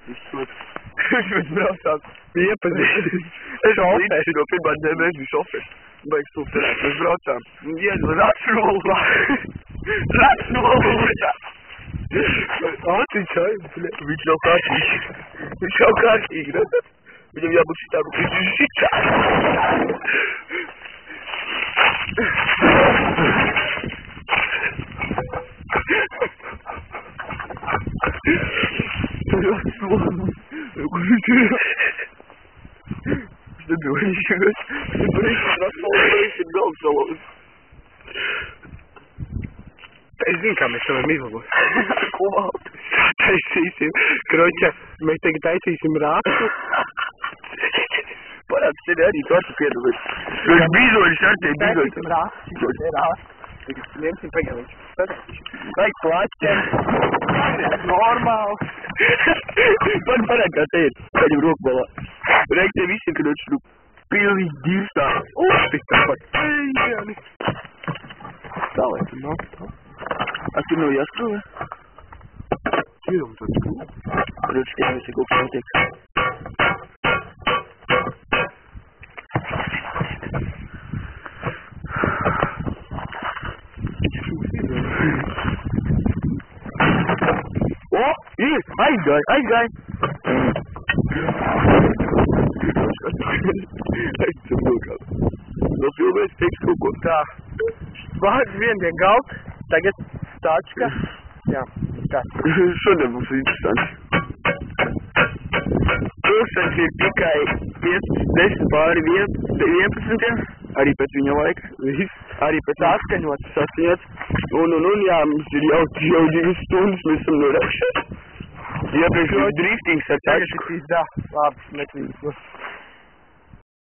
Mēs braucām 11. Šofēs. No pirmā mēs bija šofēs. Baigs stūpterēt. Mēs braucām. Jēdzu, račnulā. Račnulā. Viņš nav kārtīgi. Viņš nav kārtīgi, ne? Viņam jābūt šitā, viņš ir šitā. Es zinu, kā mēs varam izlabot. Ko valdu? Taisīsim. Kroķa, mēs tagad taisīsim rāstu. Parāds tevi arī tu atsu piedalīt. Viņš bīzoļus ar tevi bīzoļus. Taisīsim rāstu. Tagad ņemsim pagaidīšu. Vajag plaķiem. Normāli. Man parād kā te ir. Kaļam rokbalā. Reik te visi, kad viņš nu pilnīgi dirstā. Tas tāpat. Eijani. Tā lai tu nav. A tu nav jāskrūvē? Ķiram tad skrūvē. Kroč, kā visi kaut kā notiek. O, ir! Aizgāj! Aizcam rokā. Nofilmēs teiks kaut ko. Tā. Vārds viendien galt. Tagad stāčka. Jā, tā. Šodien mums ir interesanti. Pilsēns ir tikai 10 pāri 11. Arī pēc viņa laika. Arī pēc saskaņots. Un jā, mums ir jau 2 stundas, mēs esam norakšies. Iepriekš drīftings ar tačku. Tagad ir labi, meklīgi.